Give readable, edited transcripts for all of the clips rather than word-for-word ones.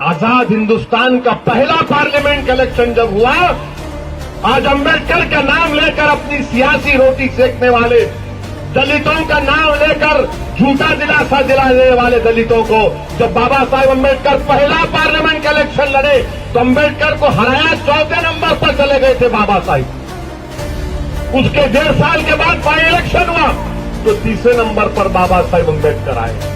आजाद हिंदुस्तान का पहला पार्लियामेंट का इलेक्शन जब हुआ, आज अंबेडकर का नाम लेकर अपनी सियासी रोटी सेकने वाले, दलितों का नाम लेकर झूठा दिलासा दिलाने वाले दलितों को, जब बाबा साहेब अंबेडकर पहला पार्लियामेंट का इलेक्शन लड़े तो अंबेडकर को हराया, चौथे नंबर पर चले गए थे बाबा साहेब। उसके 1.5 साल के बाद बाई इलेक्शन हुआ तो तीसरे नंबर पर बाबा साहेब अंबेडकर आए।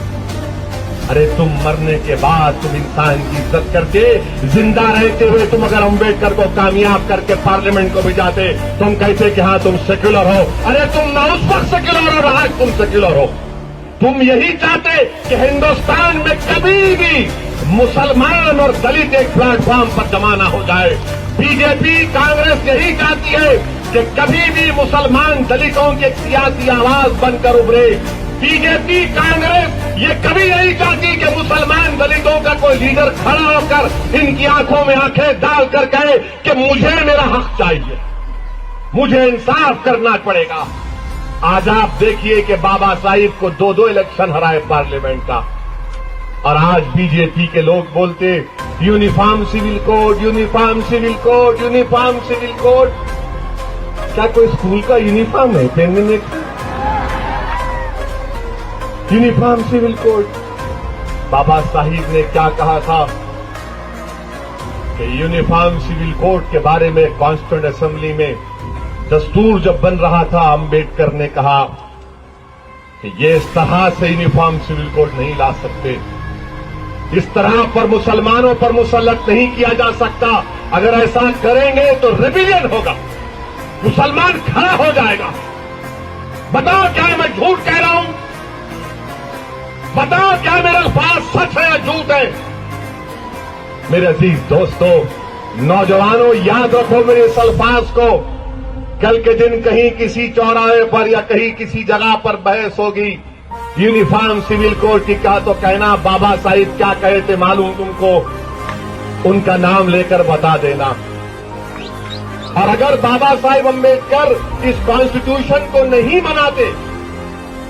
अरे तुम मरने के बाद तुम इंसान की इज्जत करके, जिंदा रहते हुए तुम अगर अंबेडकर को कामयाब करके पार्लियामेंट को भी जाते तो हम कहते कि हाँ तुम सेक्युलर हो। अरे तुम ना उस वक्त सेक्युलर हो, आज तुम सेक्युलर हो। तुम यही चाहते कि हिंदुस्तान में कभी भी मुसलमान और दलित एक प्लेटफॉर्म पर जमा ना हो जाए। बीजेपी कांग्रेस यही चाहती है कि कभी भी मुसलमान दलितों की एक सियासी आवाज बनकर उभरे। बीजेपी कांग्रेस ये कभी नहीं चाहती कि मुसलमान दलितों का कोई लीडर खड़ा होकर इनकी आंखों में आंखें डालकर कहे कि मुझे मेरा हक चाहिए, मुझे इंसाफ करना पड़ेगा। आज आप देखिए कि बाबा साहिब को 2 इलेक्शन हराए पार्लियामेंट का, और आज बीजेपी के लोग बोलते uniform civil code, uniform civil code, uniform civil code. क्या कोई स्कूल का यूनिफॉर्म है पहनने का? Uniform civil code. Baba Sahib ने क्या कहा था कि यूनिफॉर्म सिविल कोड के बारे में कॉन्स्टिट्यूएंट असेंबली में दस्तूर जब बन रहा था, अंबेडकर ने कहा कि ये इस तरह से यूनिफॉर्म सिविल कोड नहीं ला सकते, इस तरह पर मुसलमानों पर मुसल्लत नहीं किया जा सकता। अगर ऐसा करेंगे तो रेबिलियन होगा, मुसलमान खड़ा हो जाएगा। बताओ क्या मैं झूठ कह रहा हूं? बताओ क्या मेरे पास सच है या झूठ है? मेरे अजीज दोस्तों, नौजवानों, याद रखो मेरे इस अल्फाज को। कल के दिन कहीं किसी चौराहे पर या कहीं किसी जगह पर बहस होगी यूनिफॉर्म सिविल कोड की, कहा तो कहना बाबा साहिब क्या कहे थे मालूम तुमको, उनका नाम लेकर बता देना। और अगर बाबा साहिब अंबेडकर इस कॉन्स्टिट्यूशन को नहीं बनाते,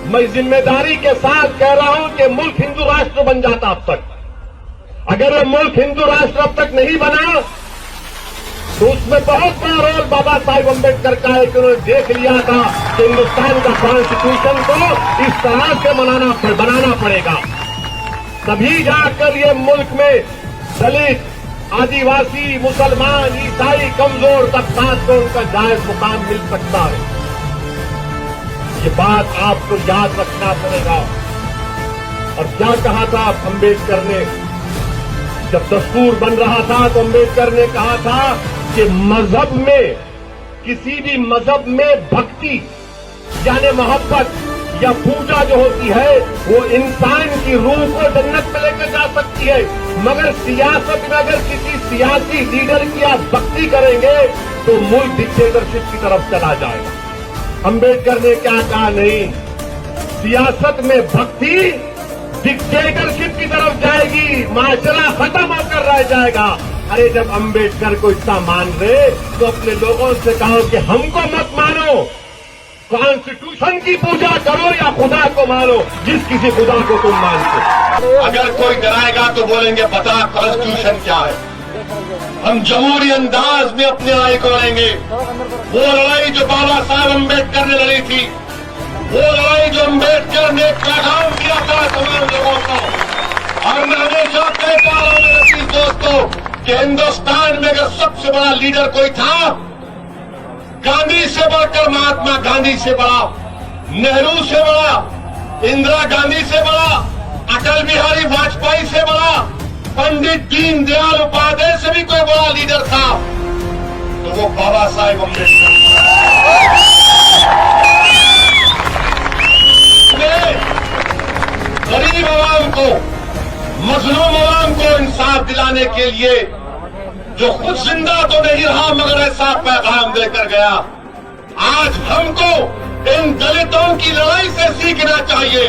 मैं जिम्मेदारी के साथ कह रहा हूं कि मुल्क हिंदू राष्ट्र बन जाता अब तक। अगर ये मुल्क हिंदू राष्ट्र अब तक नहीं बना तो उसमें बहुत बड़ा रोल बाबा साहिब अंबेडकर का है कि उन्होंने देख लिया था कि हिंदुस्तान का कॉन्स्टिट्यूशन को इस तरह से बनाना पड़ेगा, तभी जाकर ये मुल्क में दलित, आदिवासी, मुसलमान, ईसाई, कमजोर तबकात को उनका जायज मुकाम मिल सकता है। ये बात आपको याद रखना पड़ेगा। और क्या कहा था अंबेडकर ने? जब दस्तूर बन रहा था तो अंबेडकर ने कहा था कि मजहब में, किसी भी मजहब में भक्ति यानी मोहब्बत या पूजा जो होती है वो इंसान की रूह को जन्नत में लेकर जा सकती है, मगर सियासत में अगर किसी सियासी लीडर की आप भक्ति करेंगे तो मुल्क डिक्टेटरशिप की तरफ चला जाएगा। अंबेडकर ने क्या कहा? नहीं, सियासत में भक्ति डिक्टेटरशिप की तरफ जाएगी, माशरा खत्म होकर रह जाएगा। अरे जब अंबेडकर को इतना मान रहे तो अपने लोगों से कहो कि हमको मत मानो, कॉन्स्टिट्यूशन की पूजा करो या खुदा को मानो, जिस किसी खुदा को तुम मानते। अगर कोई डराएगा तो बोलेंगे बता कॉन्स्टिट्यूशन क्या है। हम जमहूरी अंदाज में अपने लड़ाई को लड़ेंगे। वो लड़ाई जो बाबा साहब अंबेडकर ने लड़ी थी, वो लड़ाई जो अंबेडकर ने पैगाम किया था तमाम लोगों को। और मैं हमेशा कहता रहा हूं मेरे अजीज दोस्तों कि हिंदुस्तान में अगर सबसे बड़ा लीडर कोई था, गांधी से बढ़कर महात्मा गांधी से बड़ा, नेहरू से बड़ा, इंदिरा गांधी से बड़ा, अटल बिहारी वाजपेयी से बड़ा, पंडित दीनदयाल उपाध्याय से भी कोई बड़ा लीडर था तो वो बाबा साहेब अम्बेडकर। गरीब आवाम को, मजलूम आवाम को इंसाफ दिलाने के लिए जो खुद जिंदा तो नहीं रहा मगर ऐसा पैगाम देकर गया। आज हमको इन दलितों की लड़ाई से सीखना चाहिए